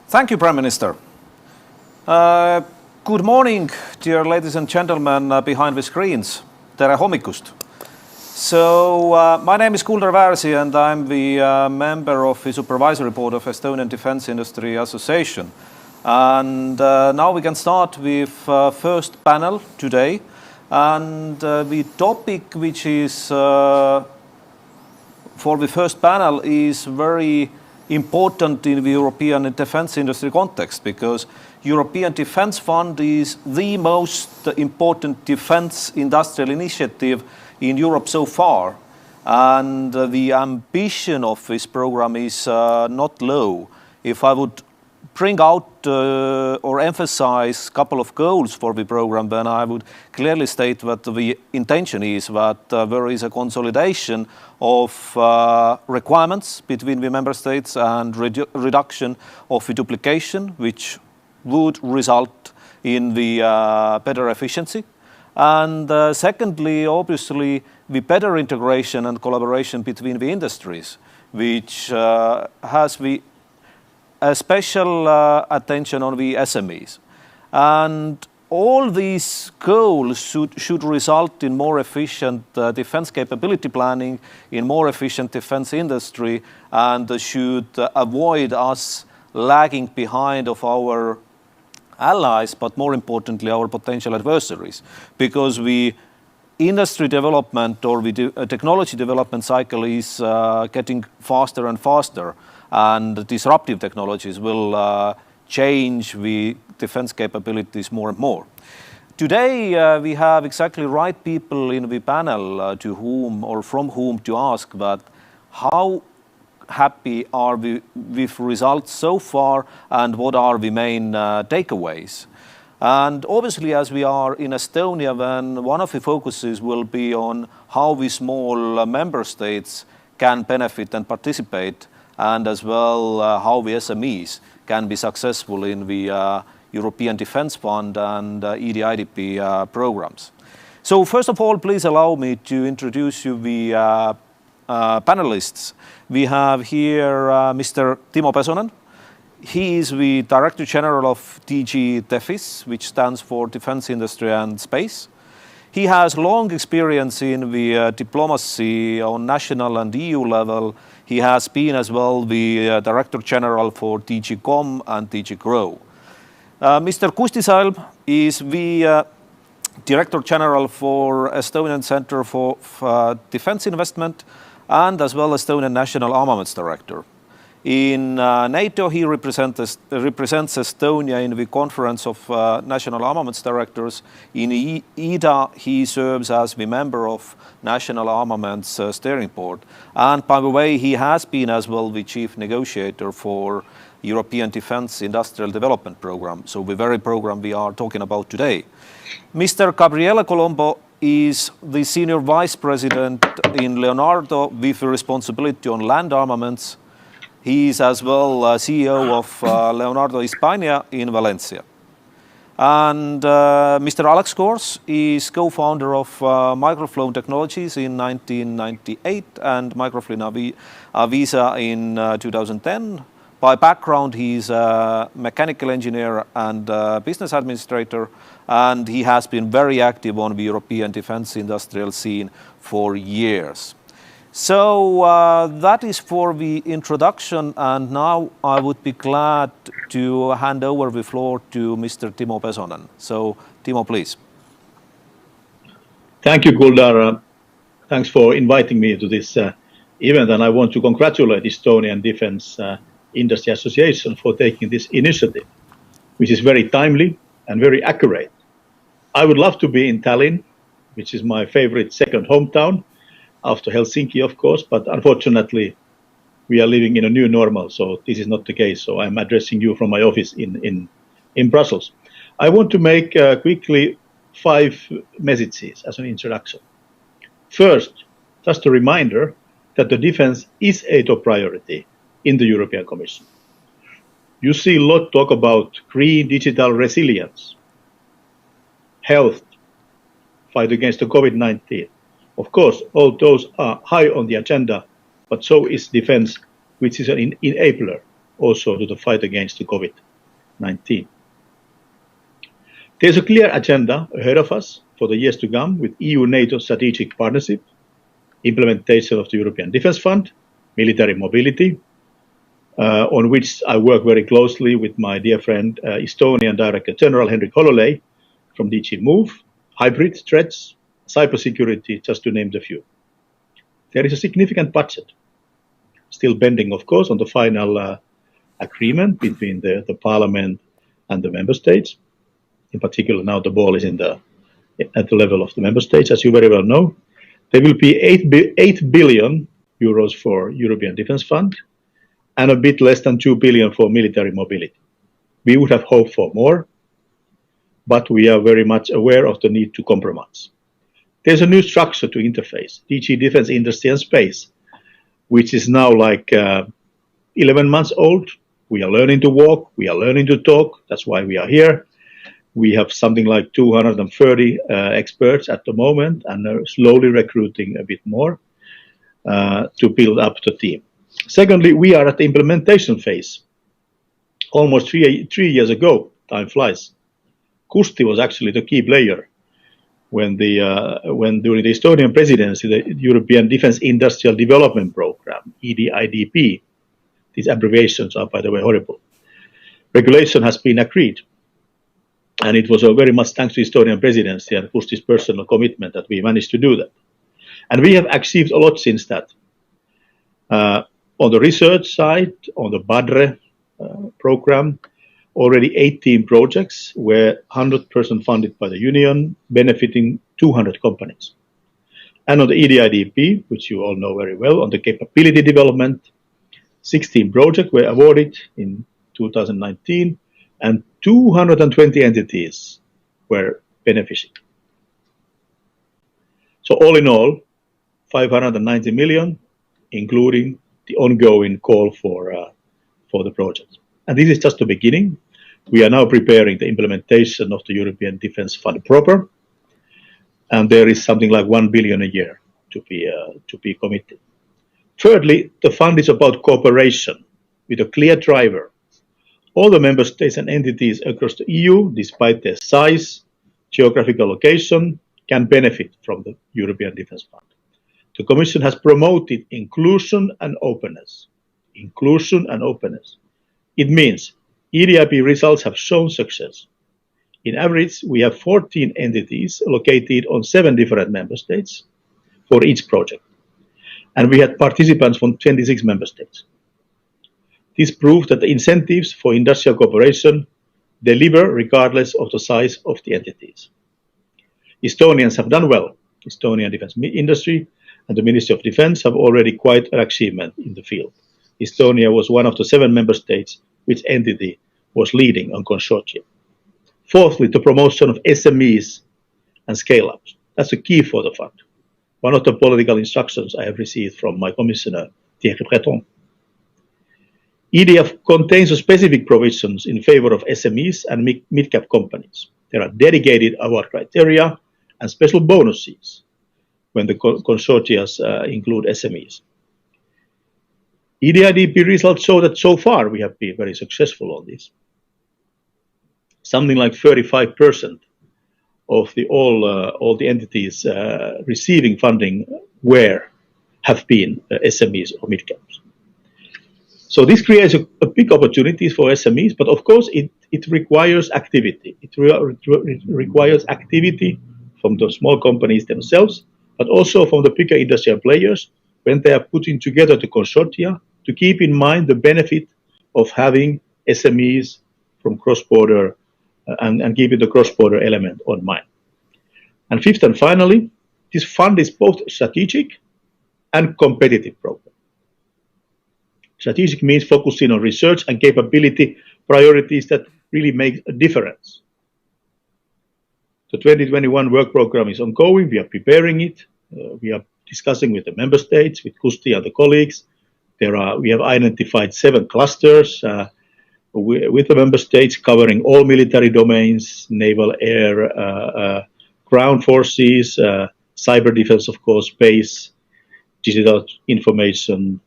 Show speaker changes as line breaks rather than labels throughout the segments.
Thank you, Prime Minister. Good morning, dear ladies and gentlemen behind the screens. Tere hommikust. So, my name is Kuldar Väärsi and I'm the member of the Supervisory Board of Estonian Defence Industry Association. And now we can start with first panel today. And the topic which is for the first panel is very important in the European defence industry context, because European Defence Fund is the most important defence industrial initiative in Europe so far. And the ambition of this program is not low. If I would bring out or emphasize a couple of goals for the program, then I would clearly state that the intention is that there is a consolidation of requirements between the member states and reduction of the duplication, which would result in the better efficiency. And secondly, obviously, the better integration and collaboration between the industries, which has the a special attention on the SMEs. And all these goals should result in more efficient defense capability planning, in more efficient defense industry, and should avoid us lagging behind of our allies, but more importantly, our potential adversaries. Because the industry development or the technology development cycle is getting faster and faster, and disruptive technologies will change the defense capabilities more and more. Today, we have exactly right people in the panel to whom or from whom to ask that how happy are we with results so far and what are the main takeaways. And obviously, as we are in Estonia, then one of the focuses will be on how the small member states can benefit and participate, and as well how the SMEs can be successful in the European Defence Fund and EDIA programs. So first of all, please allow me to introduce you the panelists. We have here Mr. Timo Pesonen. He is the Director General of DG DEFIS, which stands for Defence Industry and Space. He has long experience in the diplomacy on national and EU level. He has been as well the Director General for DG COM and DG GROW. Mr. Kusti Salm is the Director General for Estonian Centre for Defence Investment and as well Estonian National Armaments Director. In NATO, he represents Estonia in the Conference of National Armaments Directors. In EDIA, he serves as the member of National Armaments Steering Board. And by the way, he has been as well the chief negotiator for European Defence Industrial Development Program, so the very program we are talking about today. Mr. Gabriele Colombo is the Senior Vice President in Leonardo with responsibility on land armaments. He is as well CEO of Leonardo Hispania in Valencia. And Mr. Alex Kors is co-founder of Microflow Technologies in 1998 and Microflow Avisa in 2010. By background, he's a mechanical engineer and business administrator, and he has been very active on the European defense industrial scene for years. So that is for the introduction, and now I would be glad to hand over the floor to Mr. Timo Pesonen. So, Timo, please.
Thank you, Kuldar. Thanks for inviting me to this event, and I want to congratulate Estonian Defence Industry Association for taking this initiative, which is very timely and very accurate. I would love to be in Tallinn, which is my favorite second hometown, after Helsinki, of course, but unfortunately, we are living in a new normal, so this is not the case. So I'm addressing you from my office in Brussels. I want to make quickly 5 messages as an introduction. First, just a reminder that the defense is a top priority in the European Commission. You see a lot talk about green digital resilience, health, fight against the COVID-19. Of course, all those are high on the agenda, but so is defense, which is an enabler also to the fight against the COVID-19. There's a clear agenda ahead of us for the years to come with EU-NATO strategic partnership, implementation of the European Defence Fund, military mobility, on which I work very closely with my dear friend, Estonian Director General Henrik Hololei from DG Move, hybrid threats, cybersecurity, just to name a few. There is a significant budget, still pending, of course, on the final agreement between the Parliament and the Member States. In particular, now the ball is at the level of the Member States, as you very well know. There will be 8 billion euros for European Defence Fund and a bit less than 2 billion for military mobility. We would have hoped for more, but we are very much aware of the need to compromise. There's a new structure to interface, DG Defence Industry and Space, which is now like 11 months old. We are learning to walk, we are learning to talk, that's why we are here. We have something like 230 experts at the moment and are slowly recruiting a bit more to build up the team. Secondly, we are at the implementation phase. Almost three years ago, time flies, Kusti was actually the key player when during the Estonian presidency, the European Defence Industrial Development Programme, EDIDP, these abbreviations are, by the way, horrible, regulation has been agreed. And it was very much thanks to Estonian presidency and Kusti's personal commitment that we managed to do that. And we have achieved a lot since that. On the research side, on the BADRE program, already 18 projects were 100% funded by the Union, benefiting 200 companies. And on the EDIDP, which you all know very well, on the capability development, 16 projects were awarded in 2019, and 220 entities were beneficial. So all in all, 590 million, including the ongoing call for the project. And this is just the beginning. We are now preparing the implementation of the European Defence Fund proper, and there is something like 1 billion a year to be committed. Thirdly, the fund is about cooperation with a clear driver. All the member states and entities across the EU, despite their size, geographical location, can benefit from the European Defence Fund. The Commission has promoted inclusion and openness. Inclusion and openness. It means EDIP results have shown success. In average, we have 14 entities located on 7 different member states for each project. And we had participants from 26 member states. This proves that the incentives for industrial cooperation deliver regardless of the size of the entities. Estonians have done well. Estonian Defence Industry and the Ministry of Defence have already quite an achievement in the field. Estonia was one of the 7 member states which entity was leading on consortium. Fourthly, the promotion of SMEs and scale-ups. That's the key for the fund. One of the political instructions I have received from my commissioner, Thierry Breton. EDF contains specific provisions in favor of SMEs and mid-cap companies. There are dedicated award criteria and special bonuses when the consortia include SMEs. EDIDP results show that so far we have been very successful on this. Something like 35% of all the entities receiving funding have been SMEs or mid-caps. So this creates a big opportunities for SMEs, but of course it requires activity. It requires activity from the small companies themselves, but also from the bigger industrial players when they are putting together the consortia to keep in mind the benefit of having SMEs from cross-border and keeping the cross-border element on mind. And fifth and finally, this fund is both strategic and competitive program. Strategic means focusing on research and capability priorities that really make a difference. The 2021 work program is ongoing. We are preparing it. We are discussing with the member states, with Kusti and the colleagues. We have identified 7 clusters with the member states covering all military domains, naval, air, ground forces, cyber defense, of course, space, digital information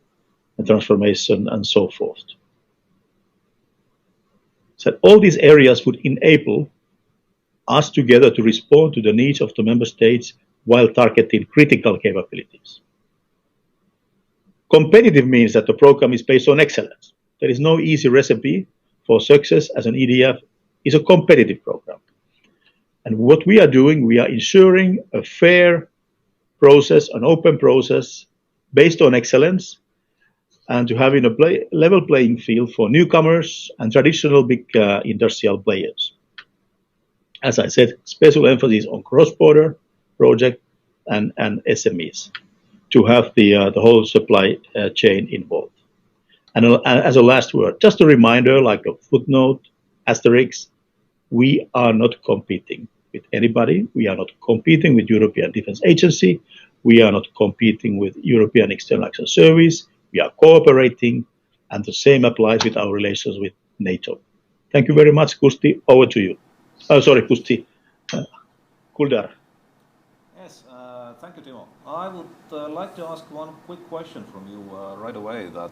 and transformation, and so forth. So all these areas would enable us together to respond to the needs of the member states while targeting critical capabilities. Competitive means that the program is based on excellence. There is no easy recipe for success as an EDF is a competitive program. And what we are doing, we are ensuring a fair process, an open process based on excellence, and to having a level playing field for newcomers and traditional big industrial players. As I said, special emphasis on cross-border project and SMEs to have the whole supply chain involved. And as a last word, just a reminder, like a footnote, asterisk, we are not competing with anybody. We are not competing with European Defence Agency. We are not competing with European External Action Service. We are cooperating, and the same applies with our relations with NATO. Thank you very much, Kusti. Over to you. Sorry, Kusti. Kuldar.
Yes, thank you, Timo. I would like to ask one quick question from you right away. That,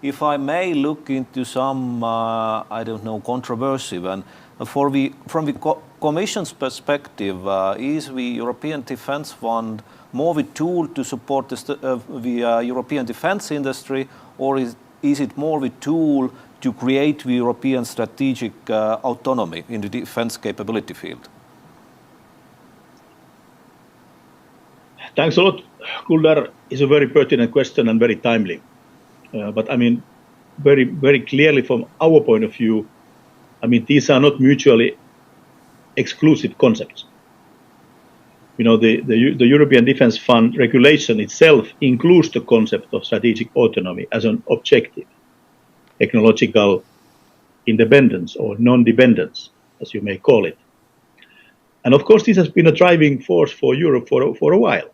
if I may look into some, I don't know, controversy, and from the Commission's perspective, is the European Defence Fund more the tool to support the European defence industry, or is it more the tool to create the European strategic autonomy in the defence capability field?
Thanks a lot, Kuldar. Is a very pertinent question and very timely. But I mean, very, very clearly from our point of view, I mean, these are not mutually exclusive concepts. You know, the European Defence Fund regulation itself includes the concept of strategic autonomy as an objective, technological independence or non-dependence, as you may call it. And of course, this has been a driving force for Europe for a while.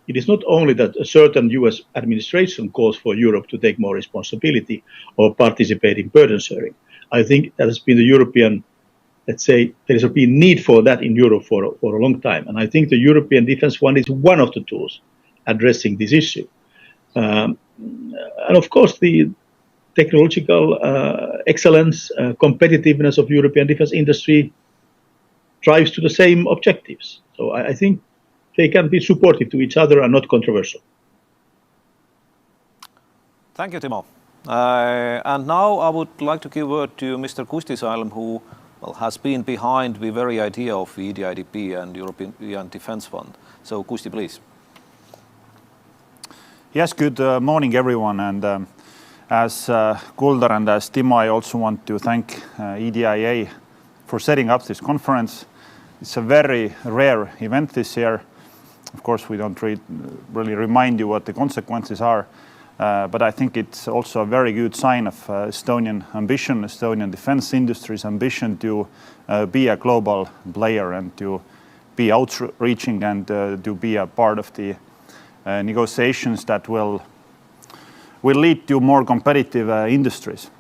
It is not only that a certain US administration calls for Europe to take more responsibility or participate in burden sharing. I think that has been the European, let's say, there has been need for that in Europe for a long time. And I think the European Defence Fund is one of the tools addressing this issue. And of course, the technological excellence, competitiveness of European defence industry drives to the same objectives. So I think they can be supportive to each other and not controversial.
Thank you, Timo. And now I would like to give word to Mr. Kusti Salm, who has been behind the very idea of the EDIDP and European Defence Fund. So, Kusti, please.
Yes, good morning, everyone. And as Kuldar and as Timo, I also want to thank EDIA for setting up this conference. It's a very rare event this year. Of course, we don't really remind you what the consequences are, but I think it's also a very good sign of Estonian ambition, Estonian defense industry's ambition to be a global player and to be outreaching and to be a part of the negotiations that will lead to more competitive industries.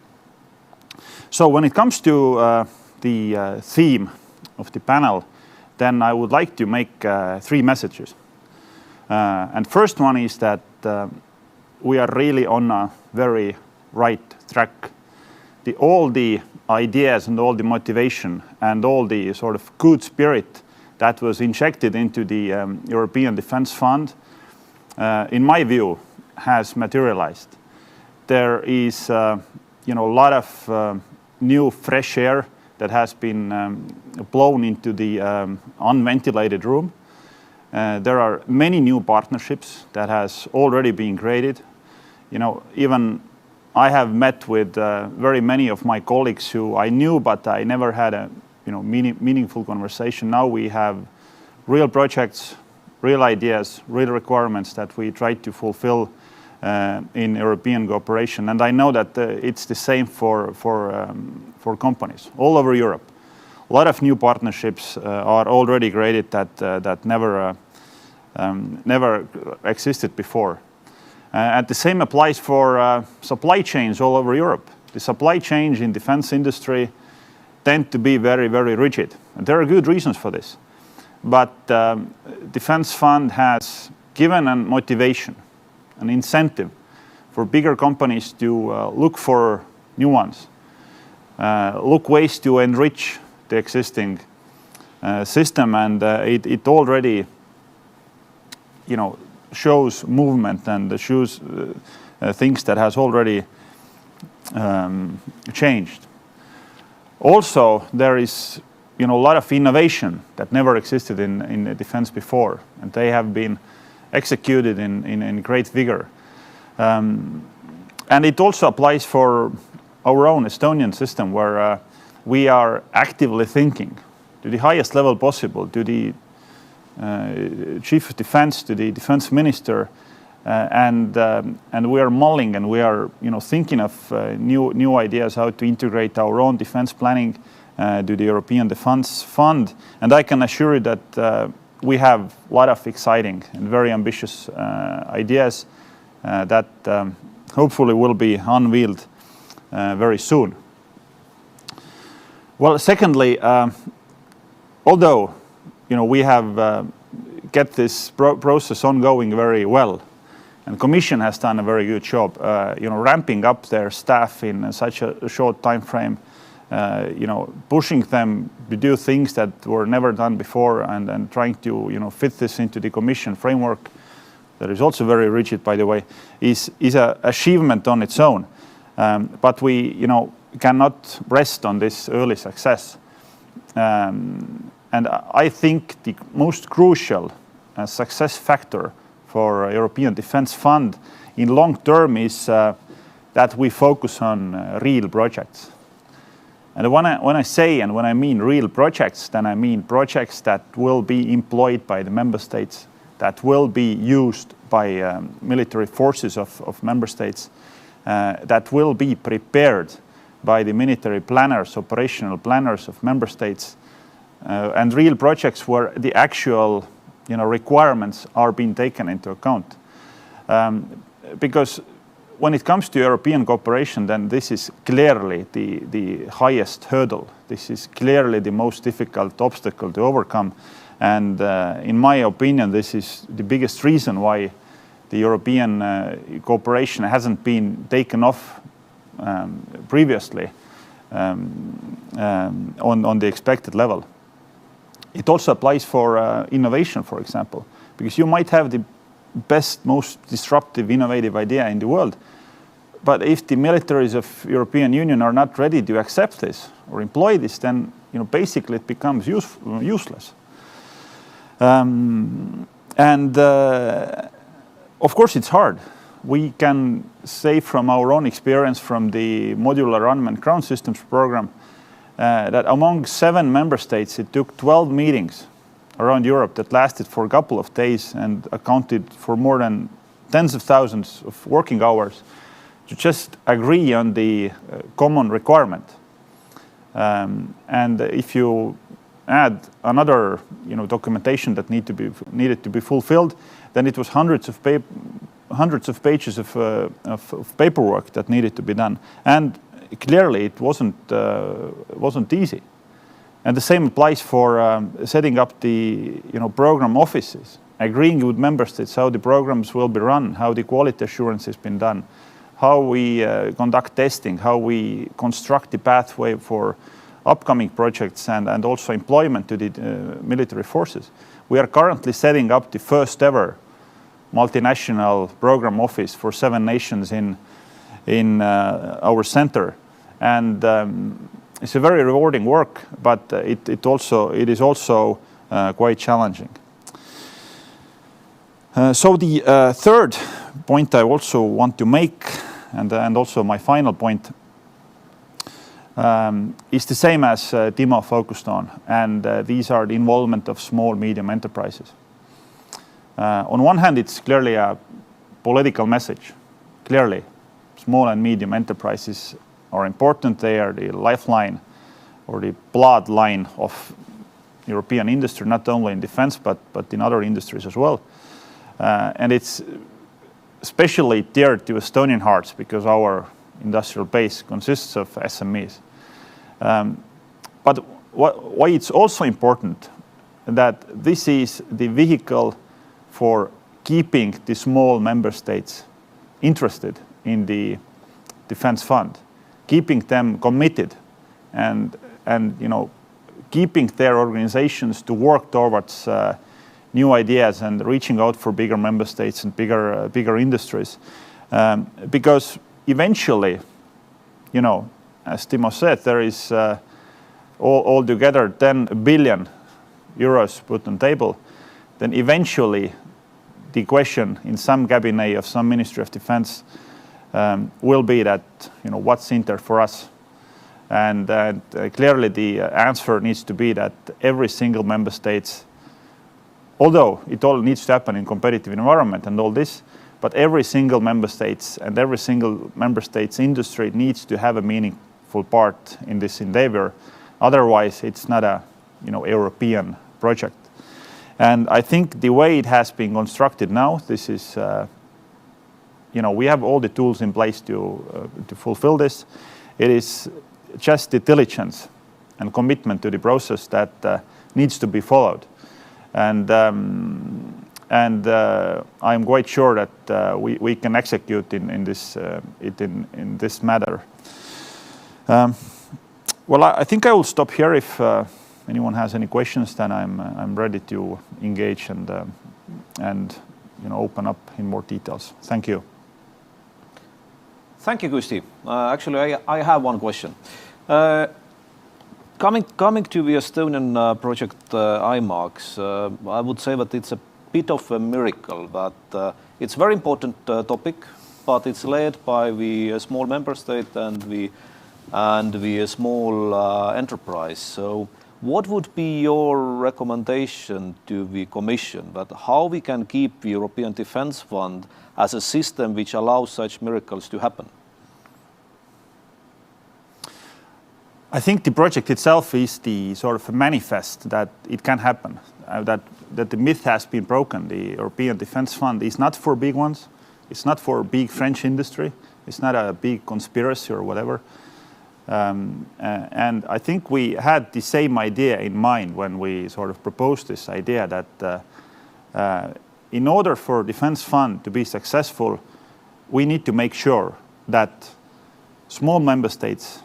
So when it comes to the theme of the panel, then I would like to make 3 messages. And first one is that we are really on a very right track. All the ideas and all the motivation and all the sort of good spirit that was injected into the European Defence Fund, in my view, has materialized. There is a lot of new fresh air that has been blown into the unventilated room. There are many new partnerships that has already been created. Even I have met with very many of my colleagues who I knew, but I never had a meaningful conversation. Now we have real projects, real ideas, real requirements that we try to fulfill in European cooperation. And I know that it's the same for companies all over Europe. A lot of new partnerships are already created that never existed before. And the same applies for supply chains all over Europe. The supply chains in defense industry tend to be very, very rigid. And there are good reasons for this. But Defense Fund has given a motivation, an incentive for bigger companies to look for new ones. look ways to enrich the existing system, and it already, shows movement and shows things that has already changed. Also, there is a lot of innovation that never existed in defense before, and they have been executed in great vigor. And it also applies for our own Estonian system, where we are actively thinking to the highest level possible, to the chief of defense, to the defense minister, and we are mulling and we are thinking of new ideas how to integrate our own defense planning to the European Defence Fund. And I can assure you that we have a lot of exciting and very ambitious ideas that hopefully will be unveiled very soon. Well, secondly, although we have get this process ongoing very well, and Commission has done a very good job, ramping up their staff in such a short time frame, pushing them to do things that were never done before, and trying to fit this into the Commission framework that is also very rigid, by the way, is an achievement on its own. But we cannot rest on this early success. And I think the most crucial success factor for European Defence Fund in long term is that we focus on real projects. And when I say and when I mean real projects, then I mean projects that will be employed by the member states, that will be used by military forces of member states, that will be prepared by the military planners, operational planners of member states, and real projects where the actual requirements are being taken into account. Because when it comes to European cooperation, then this is clearly the highest hurdle. This is clearly the most difficult obstacle to overcome. And in my opinion, this is the biggest reason why the European cooperation hasn't been taken off previously on the expected level. It also applies for innovation, for example, because you might have the best, most disruptive, innovative idea in the world, but if the militaries of European Union are not ready to accept this or employ this, then basically it becomes useless. Of course, it's hard. We can say from our own experience from the Modular Unmanned Ground Systems program that among 7 member states, it took 12 meetings around Europe that lasted for a couple of days and accounted for more than tens of thousands of working hours to just agree on the common requirement. And if you add another documentation that needed to be fulfilled, then it was hundreds of pages of paperwork that needed to be done. And clearly it wasn't easy. And the same applies for setting up the program offices, agreeing with member states how the programs will be run, how the quality assurance has been done, how we conduct testing, how we construct the pathway for upcoming projects and also employment to the military forces. We are currently setting up the first ever multinational program office for 7 nations in our center. And it's a very rewarding work, but it is also quite challenging. So the third point I also want to make, and also my final point, is the same as Timo focused on, and these are the involvement of small, medium enterprises. On one hand, it's clearly a political message. Clearly, small and medium enterprises are important. They are the lifeline or the bloodline of European industry, not only in defense, but in other industries as well. And it's especially dear to Estonian hearts because our industrial base consists of SMEs. But why it's also important that this is the vehicle for keeping the small member states interested in the defense fund, keeping them committed and keeping their organizations to work towards new ideas and reaching out for bigger member states and bigger industries, because eventually, as Timo said, there is altogether 10 billion euros put on the table. Then eventually, the question in some cabinet of some Ministry of Defense will be that what's in there for us. And clearly the answer needs to be that every single member state, although it all needs to happen in competitive environment and all this, but every single member state and every single member state's industry needs to have a meaningful part in this endeavor. Otherwise, it's not a European project. And I think the way it has been constructed now, this is, we have all the tools in place to fulfill this. It is just the diligence and commitment to the process that needs to be followed. And I'm quite sure that we can execute in this matter. Well, I think I will stop here. If anyone has any questions, then I'm ready to engage and open up in more details. Thank you.
Thank you, Kusti. Actually, I have one question. Coming to the Estonian project IMAX, I would say that it's a bit of a miracle that it's a very important topic, but it's led by the small member state and the small enterprise. So what would be your recommendation to the Commission that how we can keep the European Defence Fund as a system which allows such miracles to happen?
I think the project itself is the sort of a manifest that it can happen, that the myth has been broken. The European Defence Fund is not for big ones. It's not for big French industry. It's not a big conspiracy or whatever. And I think we had the same idea in mind when we sort of proposed this idea that in order for Defence Fund to be successful, we need to make sure that small member states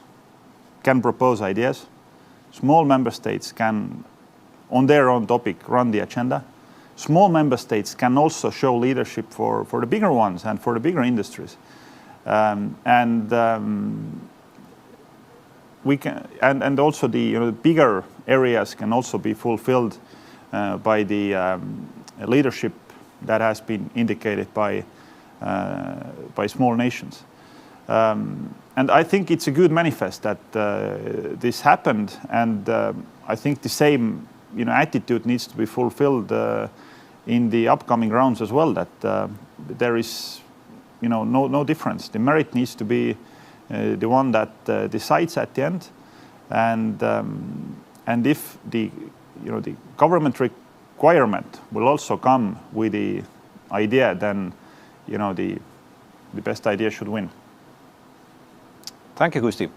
can propose ideas. Small member states can, on their own topic, run the agenda. Small member states can also show leadership for the bigger ones and for the bigger industries. We can, and also the bigger areas can also be fulfilled by the leadership that has been indicated by small nations. And I think it's a good manifest that this happened, and I think the same attitude needs to be fulfilled in the upcoming rounds as well. That there is no difference. The merit needs to be the one that decides at the end, and if the government requirement will also come with the idea, then the best idea should win.
Thank you, Kusti.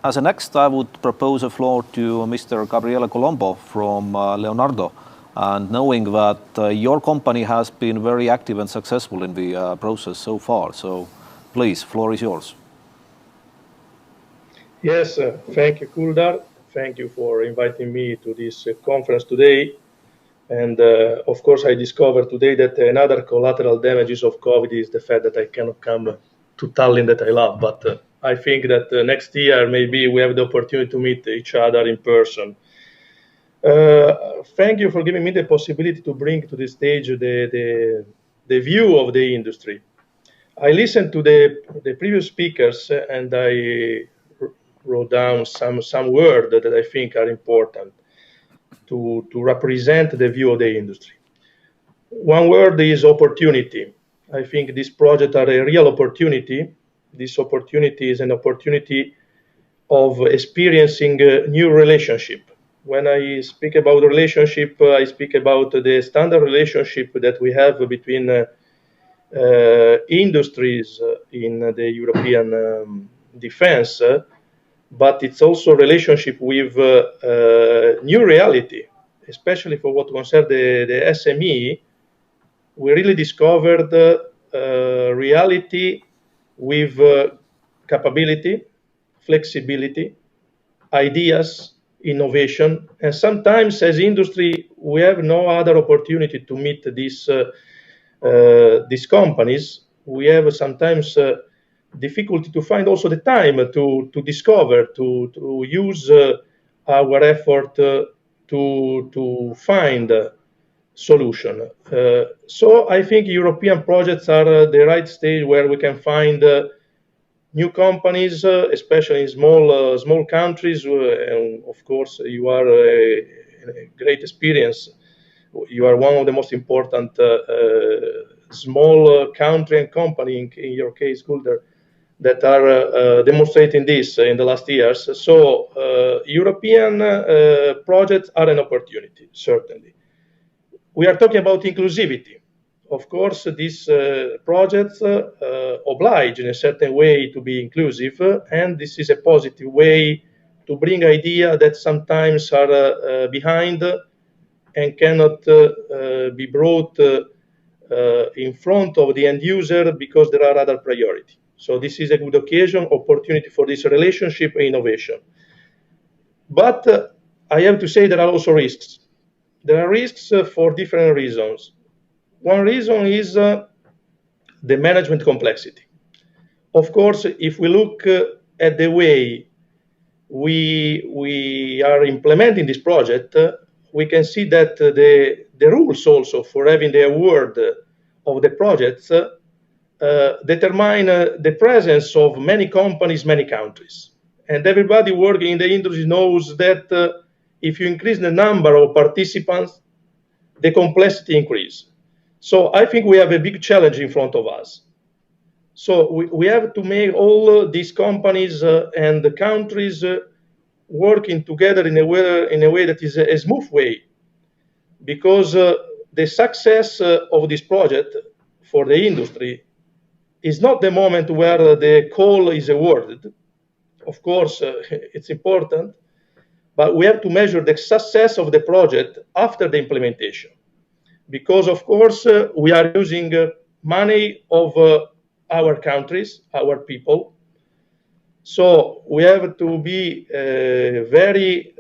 As a next, I would propose a floor to Mr. Gabriele Colombo from Leonardo, and knowing that your company has been very active and successful in the process so far. So please, floor is yours.
Yes, thank you, Kuldar. Thank you for inviting me to this conference today. And of course, I discovered today that another collateral damages of COVID is the fact that I cannot come to Tallinn that I love. But I think that next year, maybe we have the opportunity to meet each other in person. Thank you for giving me the possibility to bring to the stage the view of the industry. I listened to the previous speakers and I wrote down some words that I think are important to represent the view of the industry. One word is opportunity. I think this project are a real opportunity. This opportunity is an opportunity of experiencing a new relationship. When I speak about relationship, I speak about the standard relationship that we have between industries in the European defense, but it's also a relationship with new reality, especially for what concerns the SME. We really discovered reality with capability, flexibility, ideas, innovation, and sometimes as industry, we have no other opportunity to meet these companies. We have sometimes difficulty to find also the time to discover, to use our effort to find a solution. So I think European projects are the right stage where we can find new companies, especially in small countries. And of course, you are a great experience. You are one of the most important small country and company, in your case, Gulder, that are demonstrating this in the last years. So European projects are an opportunity, certainly. We are talking about inclusivity. Of course, these projects oblige in a certain way to be inclusive, and this is a positive way to bring ideas that sometimes are behind and cannot be brought in front of the end user because there are other priorities. So this is a good occasion, opportunity for this relationship and innovation. But I have to say there are also risks. There are risks for different reasons. One reason is the management complexity. Of course, if we look at the way we are implementing this project, we can see that the rules also for having the award of the projects determine the presence of many companies, many countries. And everybody working in the industry knows that if you increase the number of participants, the complexity increases. So I think we have a big challenge in front of us. So we have to make all these companies and the countries working together in a way that is a smooth way, because the success of this project for the industry is not the moment where the call is awarded. Of course, it's important, but we have to measure the success of the project after the implementation. Because, of course, we are using money of our countries, our people. So we have to be very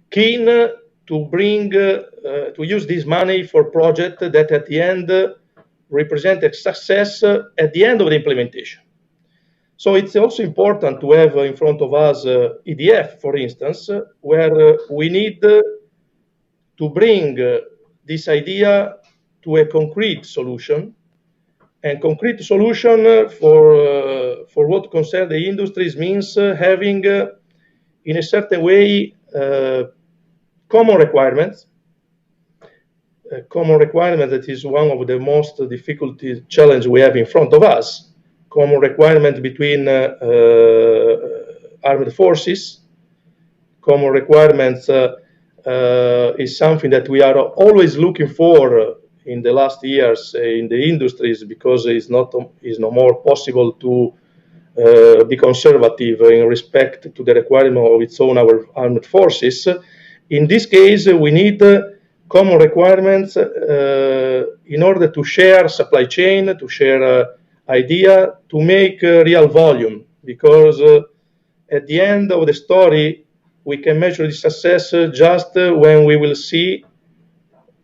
keen to bring, to use this money for projects that at the end represent a success at the end of the implementation. So it's also important to have in front of us EDF, for instance, where we need to bring this idea to a concrete solution. And concrete solution for what concerns the industries means having, in a certain way, common requirements. A common requirement that is one of the most difficult challenge we have in front of us. Common requirement between armed forces. Common requirements is something that we are always looking for in the last years in the industries, because it's no more possible to be conservative in respect to the requirement of its own our armed forces. In this case, we need common requirements in order to share supply chain, to share idea, to make real volume, because at the end of the story, we can measure the success just when we will see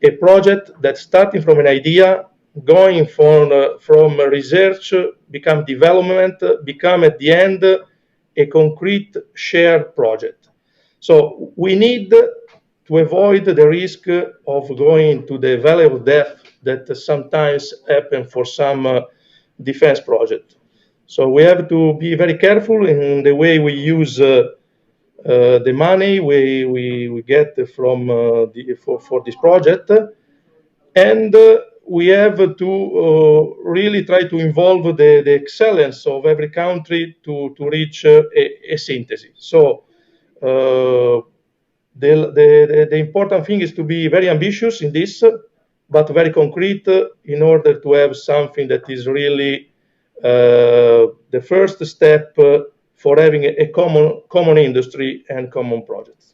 a project that starting from an idea, going from research, become development, become at the end a concrete shared project. So we need to avoid the risk of going to the valley of death that sometimes happen for some defense project. So we have to be very careful in the way we use the money we get from for this project, and we have to really try to involve the excellence of every country to reach a synthesis. So the important thing is to be very ambitious in this, but very concrete in order to have something that is really the first step for having a common industry and common projects.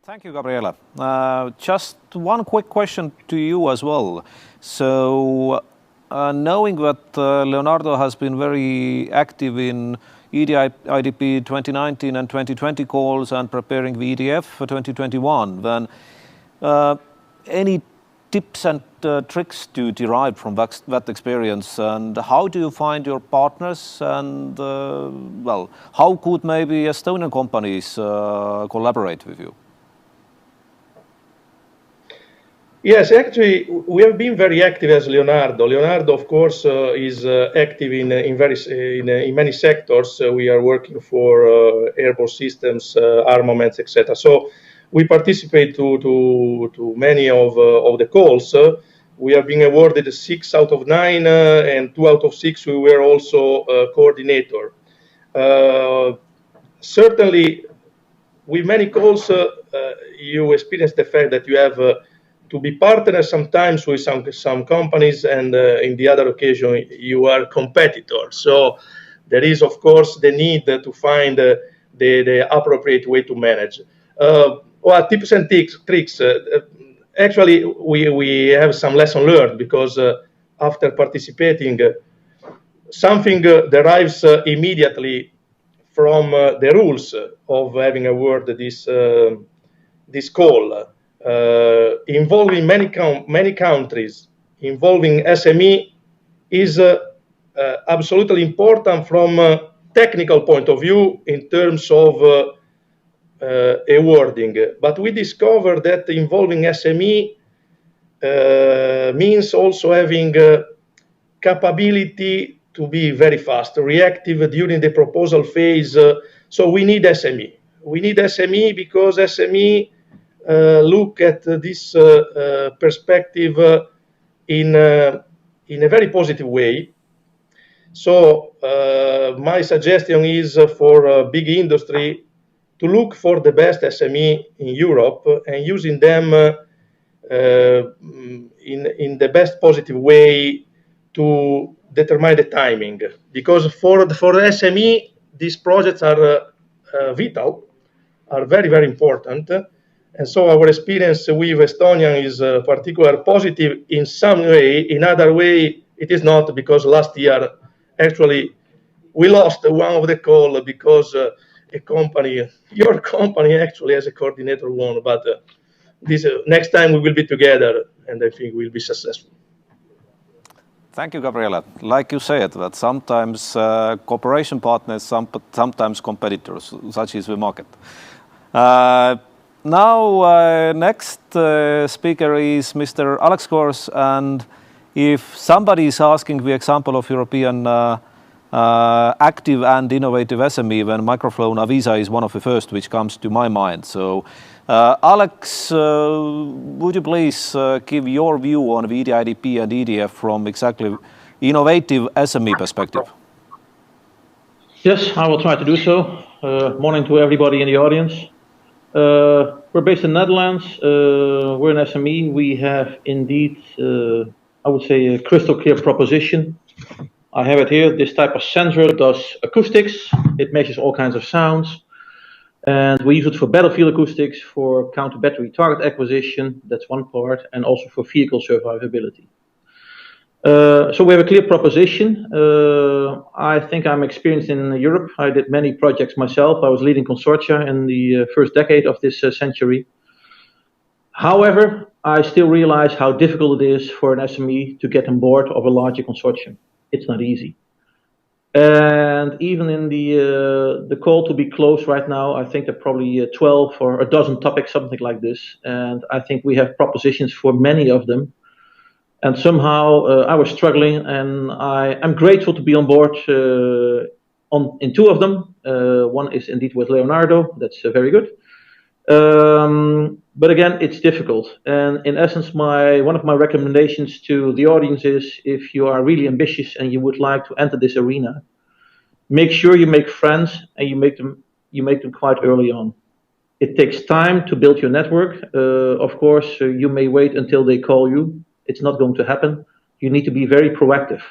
Thank you, Gabriele. Just one quick question to you as well. So knowing that Leonardo has been very active in EDIA IDP 2019 and 2020 calls and preparing the EDF for 2021, then any tips and tricks to derive from that experience, and how do you find your partners, and well, how could maybe Estonian companies collaborate with you?
Yes, actually, we have been very active as Leonardo. Leonardo, of course, is active in many sectors. We are working for airborne systems, armaments, etc. So we participate to many of the calls. We have been awarded 6 out of 9, and 2 out of 6 we were also coordinator. Certainly, with many calls, you experience the fact that you have to be partners sometimes with some companies, and in the other occasion you are competitors. So there is, of course, the need to find the appropriate way to manage. Well, tips and tricks. Actually, we have some lesson learned, because after participating, something derives immediately from the rules of having awarded this call. Involving many countries, involving SME is absolutely important from a technical point of view in terms of awarding. But we discovered that involving SME means also having capability to be very fast, reactive during the proposal phase. So we need SME. We need SME because SME look at this perspective in a very positive way. So my suggestion is for big industry to look for the best SME in Europe and using them in the best positive way to determine the timing. Because for the SME, these projects are vital, are very, very important. And so our experience with Estonian is particularly positive in some way. In other way, it is not, because last year, actually, we lost one of the call because a company, your company, actually, as a coordinator won. But this next time we will be together, and I think we'll be successful.
Thank you, Gabriele. Like you said, that sometimes cooperation partners, sometimes competitors, such is the market. Now, next speaker is Mr. Alex Kors, and if somebody is asking the example of European active and innovative SME, then Microflow Avisa is one of the first which comes to my mind. So, Alex, would you please give your view on the EDIDP and EDF from exactly innovative SME perspective?
Yes, I will try to do so. Morning to everybody in the audience. We're based in the Netherlands. We're an SME. We have indeed, I would say, a crystal clear proposition. I have it here. This type of sensor does acoustics. It measures all kinds of sounds. And we use it for battlefield acoustics, for counter-battery target acquisition. That's one part. And also for vehicle survivability. So we have a clear proposition. I think I'm experienced in Europe. I did many projects myself. I was leading consortia in the first decade of this century. However, I still realize how difficult it is for an SME to get on board of a larger consortium. It's not easy. And even in the call to be closed right now, I think there are probably 12 or a dozen topics, something like this. And I think we have propositions for many of them. And somehow I was struggling, and I'm grateful to be on board in 2 of them. One is indeed with Leonardo. That's very good. But again, it's difficult. And in essence, one of my recommendations to the audience is, if you are really ambitious and you would like to enter this arena, make sure you make friends, and you make them quite early on. It takes time to build your network. Of course, you may wait until they call you. It's not going to happen. You need to be very proactive.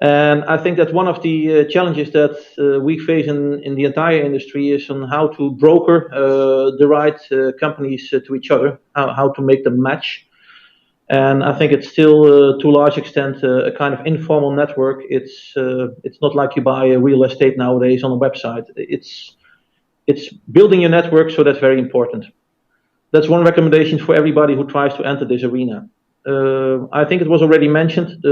And I think that one of the challenges that we face in the entire industry is on how to broker the right companies to each other, how to make them match. And I think it's still, to a large extent, a kind of informal network. It's not like you buy a real estate nowadays on a website. It's building your network, so that's very important. That's one recommendation for everybody who tries to enter this arena. I think it was already mentioned,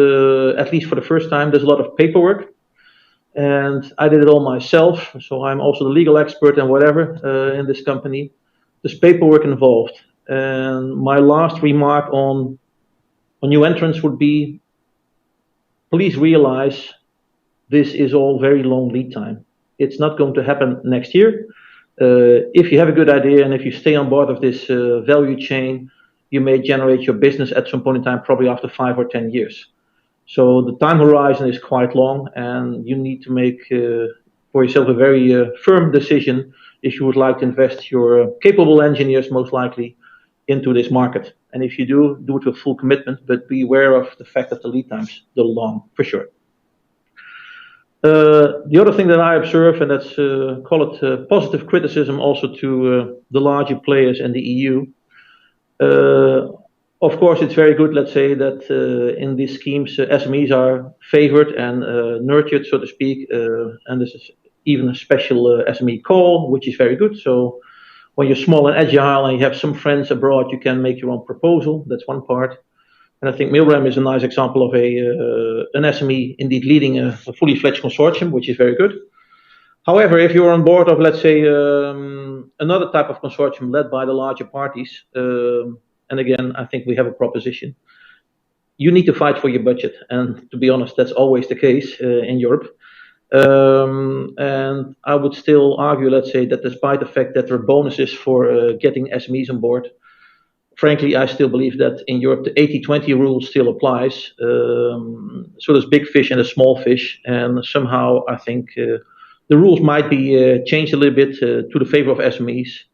at least for the first time, there's a lot of paperwork. And I did it all myself, so I'm also the legal expert and whatever in this company. There's paperwork involved. And my last remark on new entrants would be, please realize this is all very long lead time. It's not going to happen next year. If you have a good idea and if you stay on board of this value chain, you may generate your business at some point in time, probably after 5 or 10 years. So the time horizon is quite long, and you need to make for yourself a very firm decision if you would like to invest your capable engineers, most likely, into this market. And if you do it with full commitment, but be aware of the fact that the lead times are long, for sure. The other thing that I observe, and that's call it positive criticism also to the larger players in the EU. Of course, it's very good, let's say, that in these schemes, SMEs are favored and nurtured, so to speak, and this is even a special SME call, which is very good. So when you're small and agile and you have some friends abroad, you can make your own proposal. That's one part. And I think Milrem is a nice example of an SME indeed leading a fully fledged consortium, which is very good. However, if you're on board of, let's say, another type of consortium led by the larger parties, and again, I think we have a proposition, you need to fight for your budget. And to be honest, that's always the case in Europe. And I would still argue, let's say, that despite the fact that there are bonuses for getting SMEs on board, frankly, I still believe that in Europe, the 80-20 rule still applies. So there's big fish and a small fish. And somehow I think the rules might be changed a little bit to the favor of SMEs.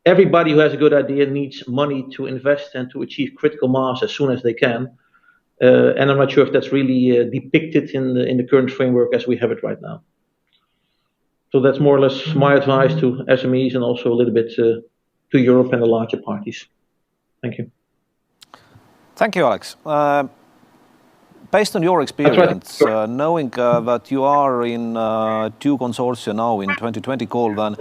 Everybody who has a good idea needs money to invest and to achieve critical mass as soon as they can. And I'm not sure if that's really depicted in the current framework as we have it right now. So that's more or less my advice to SMEs and also a little bit to Europe and the larger parties. Thank you.
Thank you, Alex. Based on your experience, knowing that you are in 2 consortia now in 2020 call, then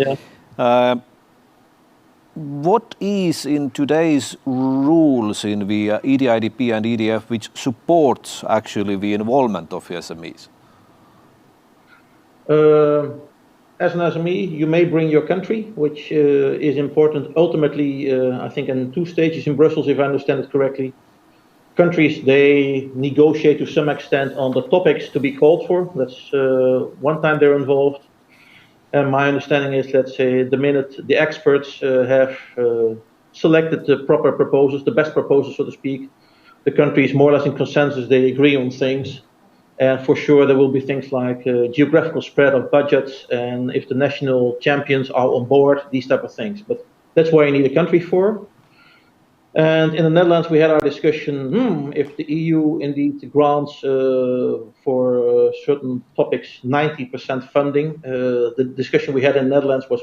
what is in today's rules in the EDIDP and EDF which supports actually the involvement of the SMEs?
As an SME, you may bring your country, which is important. Ultimately, I think in 2 stages in Brussels, if I understand it correctly, countries, they negotiate to some extent on the topics to be called for. That's one time they're involved. And my understanding is, let's say, the minute the experts have selected the proper proposals, the best proposals, so to speak, the countries more or less in consensus, they agree on things. And for sure, there will be things like geographical spread of budgets, and if the national champions are on board, these type of things. But that's why you need a country for. And in the Netherlands, we had our discussion, if the EU indeed grants for certain topics 90% funding, the discussion we had in the Netherlands was,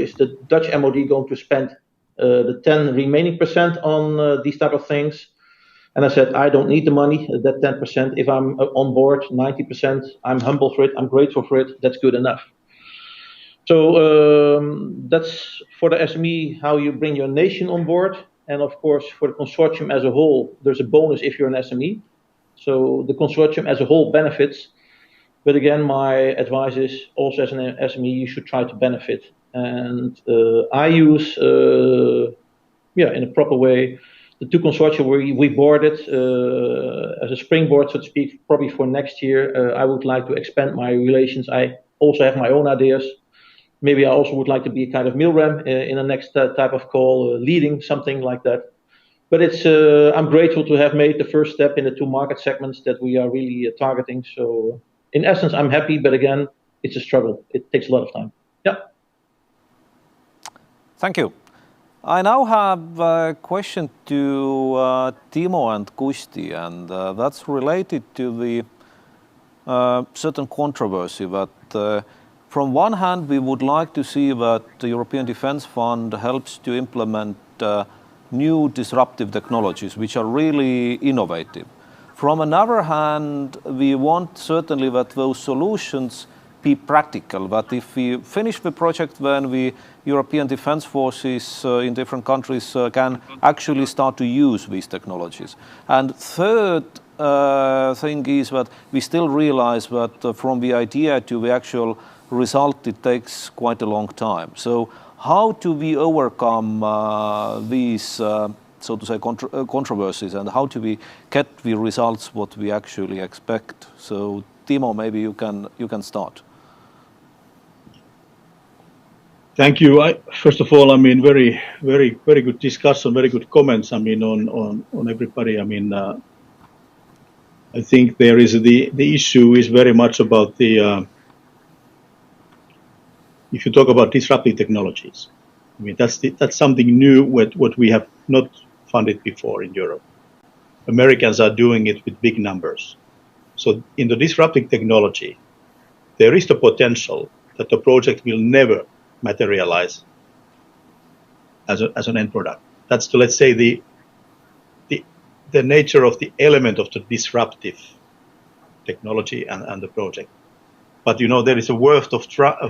is the Dutch MOD going to spend the 10 remaining percent on these type of things? And I said, I don't need the money, that 10%. If I'm on board 90%, I'm humble for it, I'm grateful for it, that's good enough. So that's for the SME, how you bring your nation on board. And of course, for the consortium as a whole, there's a bonus if you're an SME. So the consortium as a whole benefits. But again, my advice is also as an SME, you should try to benefit. And I use, in a proper way, the 2 consortia we boarded as a springboard, so to speak, probably for next year. I would like to expand my relations. I also have my own ideas. Maybe I also would like to be a kind of Milrem in the next type of call, leading something like that. But it's I'm grateful to have made the first step in the 2 market segments that we are really targeting. So in essence, I'm happy, but again, it's a struggle. It takes a lot of time. Yeah.
Thank you. I now have a question to Timo and Kusti, and that's related to the certain controversy that from one hand, we would like to see that the European Defence Fund helps to implement new disruptive technologies which are really innovative. From another hand, we want certainly that those solutions be practical, that if we finish the project, then the European defense forces in different countries can actually start to use these technologies. And third thing is that we still realize that from the idea to the actual result, it takes quite a long time. So how do we overcome these, so to say, controversies, and how do we get the results what we actually expect? So Timo, maybe you can start.
Thank you. First of all, I mean, very good discussion, very good comments. I mean, on everybody. I mean, I think there is the issue is very much about the. If you talk about disruptive technologies, I mean that's something new. What we have not funded before in Europe. Americans are doing it with big numbers. So in the disruptive technology, there is the potential that the project will never materialize as an end product. That's let's say the nature of the element of the disruptive technology and the project. But there is a worth of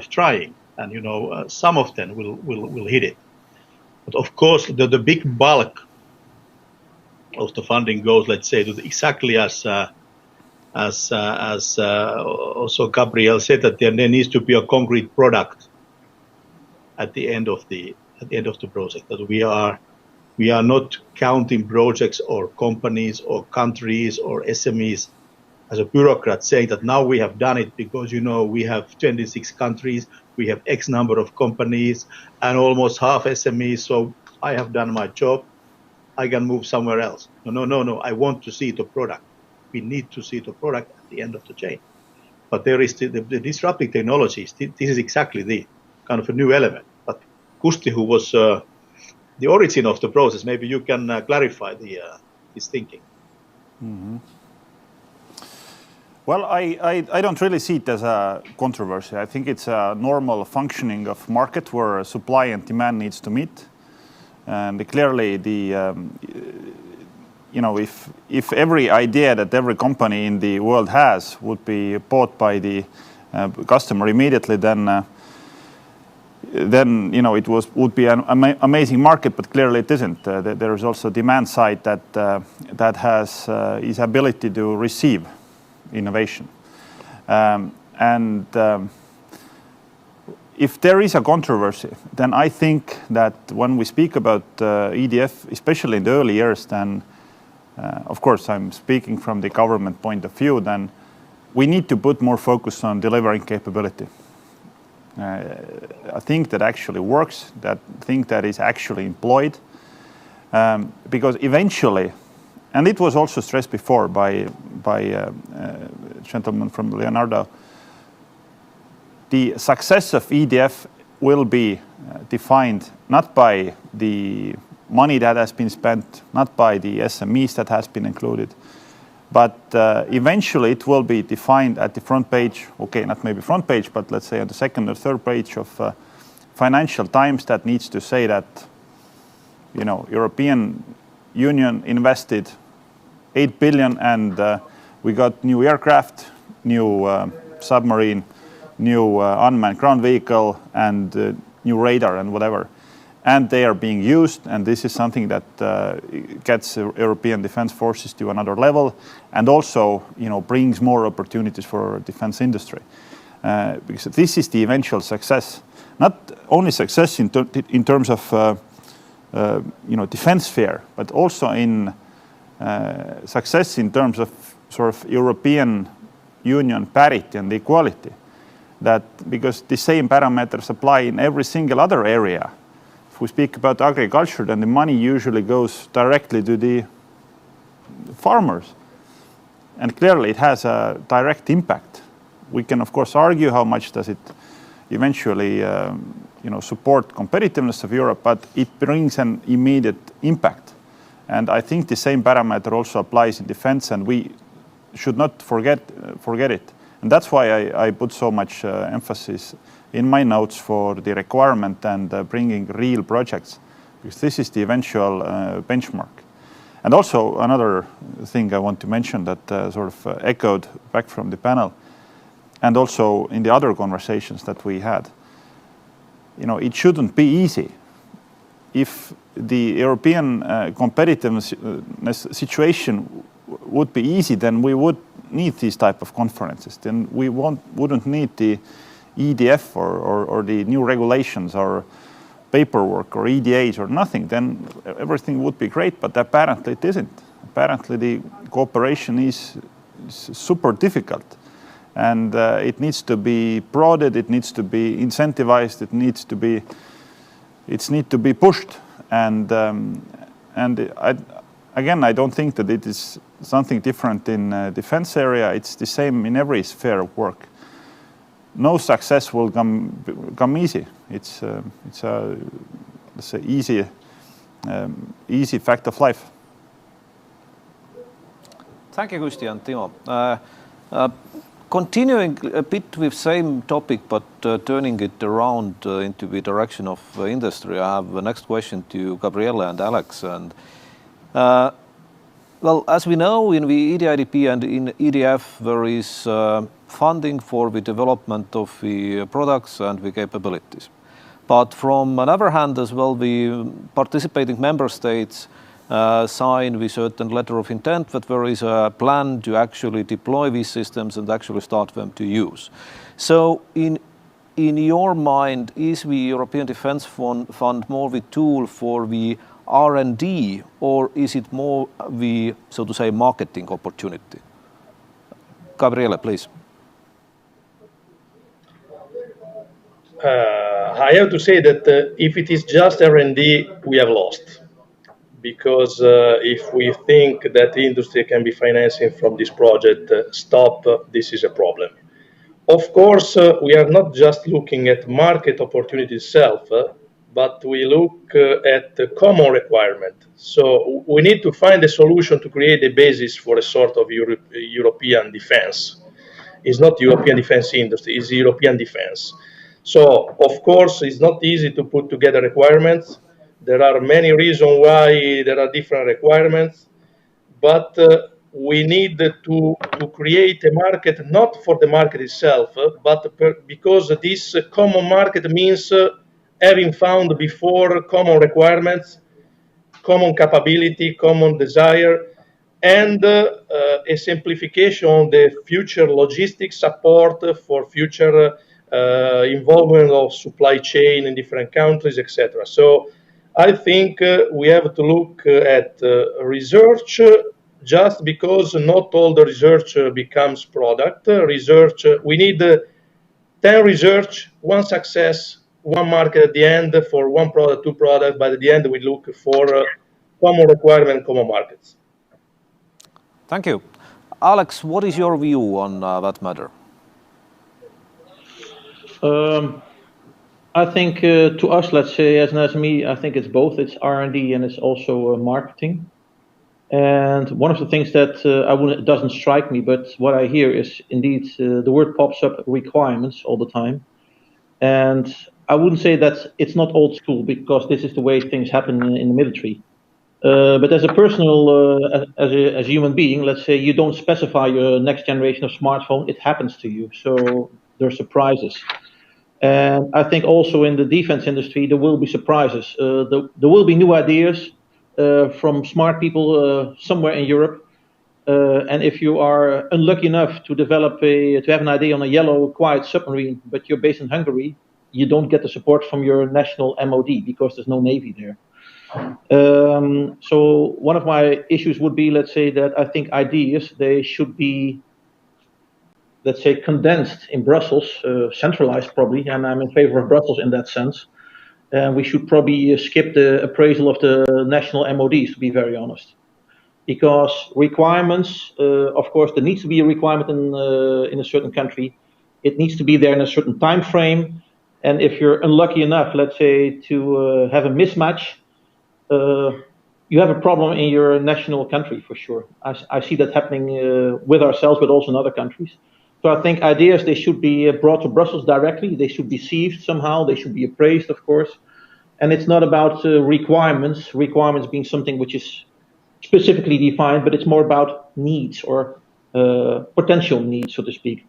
trying, and some of them will hit it. But of course, the big bulk of the funding goes, let's say, to exactly as also Gabriel said, that there needs to be a concrete product at the end of the project. That we are not counting projects or companies or countries or SMEs as a bureaucrat saying that now we have done it because we have 26 countries, we have X number of companies and almost half SMEs, so I have done my job, I can move somewhere else. No, I want to see the product. We need to see the product at the end of the chain. But there is the disruptive technologies. This is exactly the kind of a new element. But Kusti, who was the origin of the process, maybe you can clarify this thinking.
Mm-hmm. Well, I don't really see it as a controversy. I think it's a normal functioning of market where supply and demand needs to meet. And clearly, if every idea that every company in the world has would be bought by the customer immediately, then it would be an amazing market. But clearly, it isn't. There is also demand side that has its ability to receive innovation. If there is a controversy, then I think that when we speak about EDF, especially in the early years, then of course I'm speaking from the government point of view, then we need to put more focus on delivering capability. I think that actually works, that thing that is actually employed, because eventually, and it was also stressed before by a gentleman from Leonardo, the success of EDF will be defined not by the money that has been spent, not by the SMEs that has been included, but eventually it will be defined at the front page, okay, not maybe front page, but let's say on the second or third page of Financial Times that needs to say that, European Union invested 8 billion and we got new aircraft, new submarine, new unmanned ground vehicle and new radar and whatever. And they are being used, and this is something that gets European defense forces to another level and also brings more opportunities for defense industry. Because this is the eventual success. Not only success in terms of defense sphere, but also in success in terms of sort of European Union parity and equality. That because the same parameters apply in every single other area. If we speak about agriculture, then the money usually goes directly to the farmers. And clearly it has a direct impact. We can of course argue how much does it eventually support competitiveness of Europe, but it brings an immediate impact. And I think the same parameter also applies in defense, and we should not forget it. And that's why I put so much emphasis in my notes for the requirement and bringing real projects. because this is the eventual benchmark. And also another thing I want to mention that sort of echoed back from the panel, and also in the other conversations that we had. It shouldn't be easy. If the European competitiveness situation would be easy, then we would need these type of conferences. Then we wouldn't need the EDF or the new regulations or paperwork or EDAs or nothing. Then everything would be great, but apparently it isn't. Apparently the cooperation is super difficult, and it needs to be prodded, it needs to be incentivized, it needs to be pushed. And I don't think that it is something different in defense area. It's the same in every sphere of work. No success will come easy. It's a let's say easy fact of life.
Thank you, Kusti and Timo. Continuing a bit with same topic, but turning it around into the direction of industry, I have the next question to Gabriele and Alex. And well, as we know, in the EDIDP and in EDF, there is funding for the development of the products and the capabilities. But from another hand as well, the participating member states sign with certain letter of intent that there is a plan to actually deploy these systems and actually start them to use. So in your mind, is the European Defence Fund more the tool for the R&D, or is it more the, so to say, marketing opportunity? Gabriele, please.
I have to say that if it is just R&D, we have lost. Because if we think that the industry can be financing from this project, this is a problem. Of course, we are not just looking at market opportunity itself, but we look at the common requirement. So we need to find a solution to create a basis for a sort of European defense. It's not European defense industry, it's European defense. So, of course, it's not easy to put together requirements. There are many reasons why there are different requirements, but we need to create a market, not for the market itself, but because this common market means having found before common requirements, common capability, common desire, and a simplification on the future logistics support for future involvement of supply chain in different countries, etc. So I think we have to look at research, just because not all the research becomes product. Research, we need 10 research, one success, one market at the end for one product, two products, but at the end we look for common requirement, common markets.
Thank you. Alex, what is your view on that matter?
I think to us, let's say, as an SME, I think it's both. It's R&D and it's also marketing. And one of the things that it doesn't strike me, but what I hear is indeed the word pops up, requirements, all the time. And I wouldn't say that it's not old school, because this is the way things happen in the military. But as a personal, as a human being, let's say you don't specify your next generation of smartphone, it happens to you. So there are surprises. And I think also in the defense industry, there will be surprises. There will be new ideas from smart people somewhere in Europe. And if you are unlucky enough to develop to have an idea on a yellow, quiet submarine, but you're based in Hungary, you don't get the support from your national MOD because there's no Navy there. So one of my issues would be, let's say, that I think ideas, they should be, let's say, condensed in Brussels, centralized probably, and I'm in favor of Brussels in that sense. And we should probably skip the appraisal of the national MODs, to be very honest. Because requirements, of course, there needs to be a requirement in a certain country. It needs to be there in a certain time frame. And if you're unlucky enough, let's say, to have a mismatch, you have a problem in your national country for sure. I see that happening with ourselves, but also in other countries. So I think ideas, they should be brought to Brussels directly. They should be sieved somehow. They should be appraised, of course. And it's not about requirements being something which is specifically defined, but it's more about needs or potential needs, so to speak.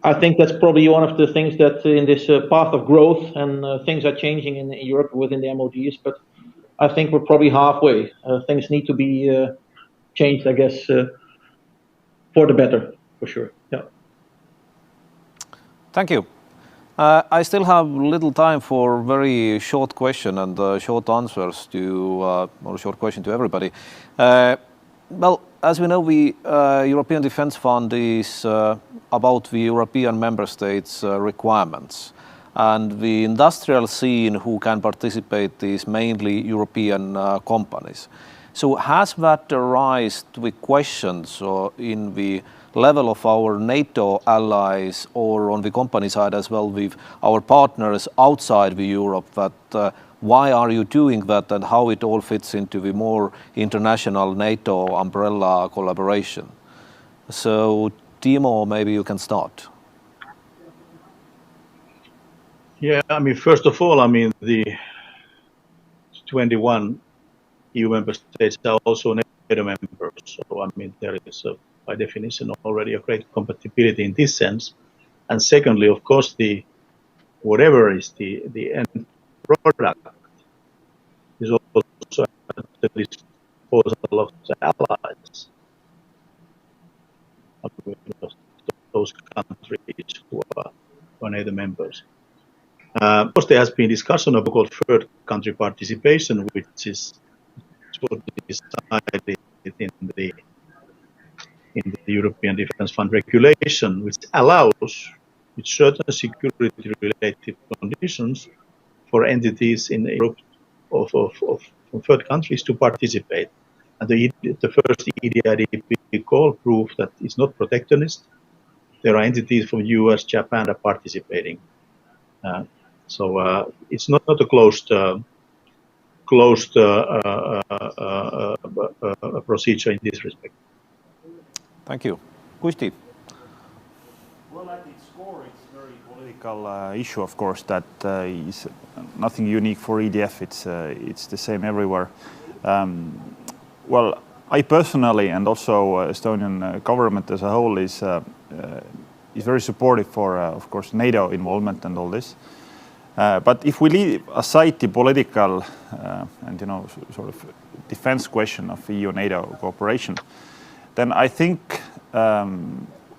I think that's probably one of the things that in this path of growth and things are changing in Europe within the MODs, but I think we're probably halfway. Things need to be changed, I guess, for the better, for sure. Yeah.
Thank you. I still have little time for very short question and short answers to, or short question to everybody. Well, as we know, the European Defence Fund is about the European member states' requirements. And the industrial scene who can participate is mainly European companies. So has that arisen with questions in the level of our NATO allies or on the company side as well with our partners outside the Europe that why are you doing that and how it all fits into the more international NATO umbrella collaboration? So Timo, maybe you can start.
Yeah, I mean, first of all, I mean, the 21 EU member states are also NATO members. So, I mean, there is, by definition, already a great compatibility in this sense. And secondly, of course, whatever is the end product is also at the disposal of the allies, those countries who are NATO members. Of course, there has been discussion about third country participation, which is decided in the European Defence Fund regulation, which allows, with certain security-related conditions, for entities in Europe from third countries to participate. And the first EDIA call proved that it's not protectionist. There are entities from US, Japan that are participating. So it's not a closed procedure in this respect.
Thank you. Kusti.
Well, at its core, it's a very political issue, of course, that is nothing unique for EDF. It's the same everywhere. Well, I personally, and also Estonian government as a whole, is very supportive for, of course, NATO involvement and all this. But if we leave aside the political and sort of defense question of EU-NATO cooperation, then I think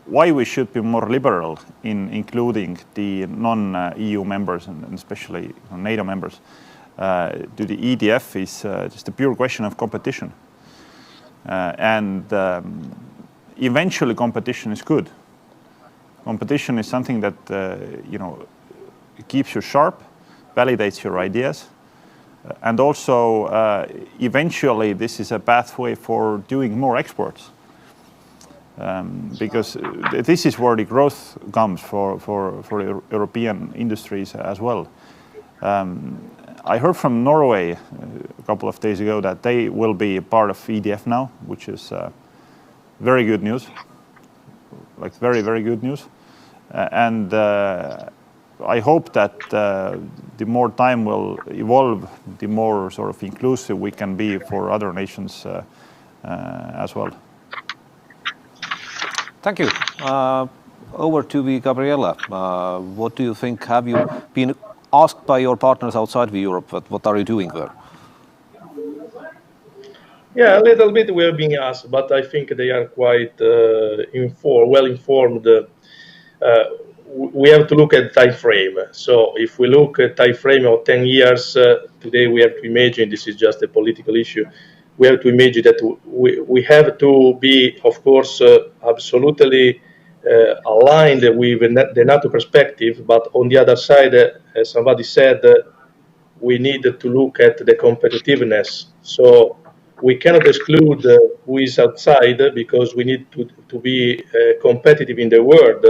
why we should be more liberal in including the non-EU members and especially NATO members to the EDF is just a pure question of competition. And eventually competition is good. Competition is something that keeps you sharp, validates your ideas, and also eventually this is a pathway for doing more exports. Because this is where the growth comes for European industries as well. I heard from Norway a couple of days ago that they will be a part of EDF now, which is very good news, like very, very good news. And I hope that the more time will evolve, the more sort of inclusive we can be for other nations as well.
Thank you. Over to the Gabriella. What do you think? Have you been asked by your partners outside of Europe? What are you doing there?
Yeah, a little bit we are being asked, but I think they are quite well informed. We have to look at time frame. So if we look at time frame of 10 years, today we have to imagine this is just a political issue. We have to imagine that we have to be, of course, absolutely aligned with the NATO perspective, but on the other side, as somebody said, we need to look at the competitiveness. So we cannot exclude who is outside because we need to be competitive in the world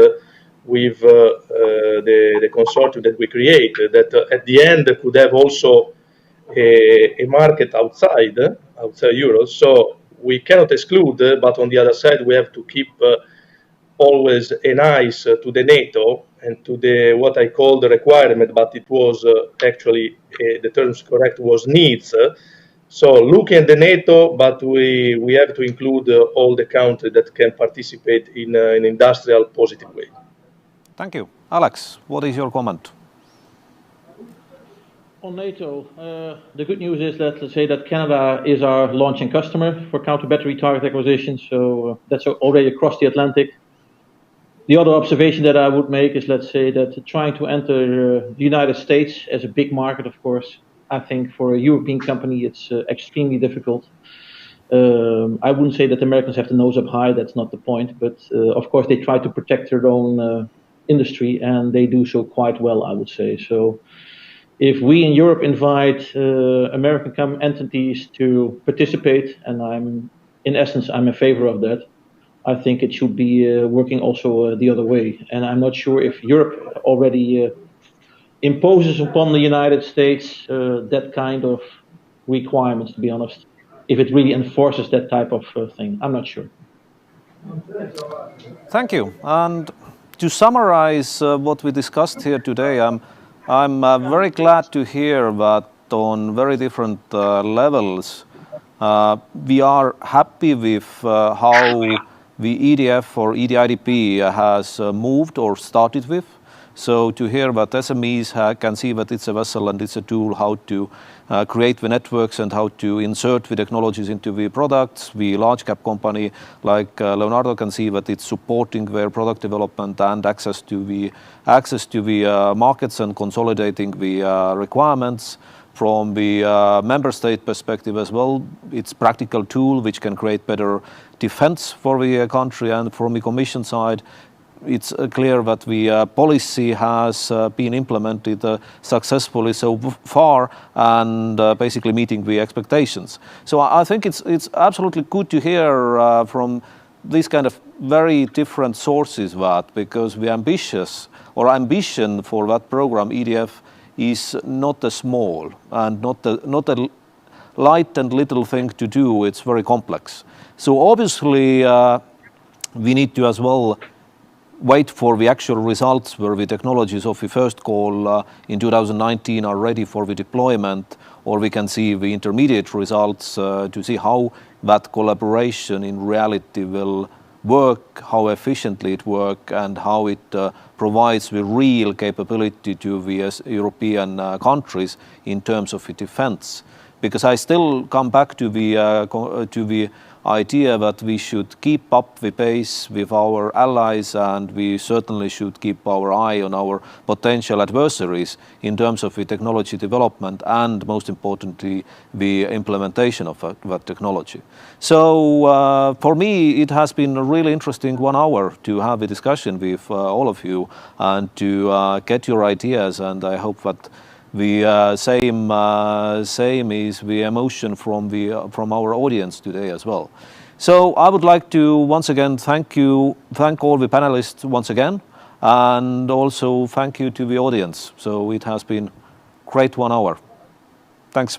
with the consortium that we create, that at the end could have also a market outside Europe. So we cannot exclude, but on the other side, we have to keep always nice to the NATO and to the what I call the requirement, but it was actually the terms correct was needs. So looking at the NATO, but we have to include all the countries that can participate in an industrial positive way.
Thank you. Alex, what is your comment?
On NATO, the good news is that, let's say, that Canada is our launching customer for counter-battery target acquisition, so that's already across the Atlantic. The other observation that I would make is, let's say, that trying to enter the United States as a big market, of course, I think for a European company it's extremely difficult. I wouldn't say that the Americans have the nose up high, that's not the point, but of course they try to protect their own industry, and they do so quite well, I would say. So if we in Europe invite American entities to participate, and in essence I'm in favor of that, I think it should be working also the other way. And I'm not sure if Europe already imposes upon the United States that kind of requirements, to be honest. If it really enforces that type of thing, I'm not sure.
Thank you. And to summarize what we discussed here today, I'm very glad to hear that on very different levels we are happy with how the EDF or EDIDP has moved or started with. So to hear that SMEs can see that it's a vessel and it's a tool how to create the networks and how to insert the technologies into the products. The large cap company like Leonardo can see that it's supporting their product development and access to the markets and consolidating the requirements. From the member state perspective as well, it's a practical tool which can create better defense for the country, and from the Commission side, it's clear that the policy has been implemented successfully so far and basically meeting the expectations. So I think it's absolutely good to hear from these kind of very different sources that, because the ambition for that program EDF is not a small and not a light and little thing to do. It's very complex. So obviously we need to as well wait for the actual results where the technologies of the first call in 2019 are ready for the deployment, or we can see the intermediate results to see how that collaboration in reality will work, how efficiently it works, and how it provides the real capability to the European countries in terms of the defense. Because I still come back to the idea that we should keep up the pace with our allies, and we certainly should keep our eye on our potential adversaries in terms of the technology development and, most importantly, the implementation of that technology. So for me, it has been a really interesting 1 hour to have a discussion with all of you and to get your ideas, and I hope that the same is the emotion from our audience today as well. So I would like to once again thank all the panelists once again, and also thank you to the audience. So it has been great 1 hour. Thanks.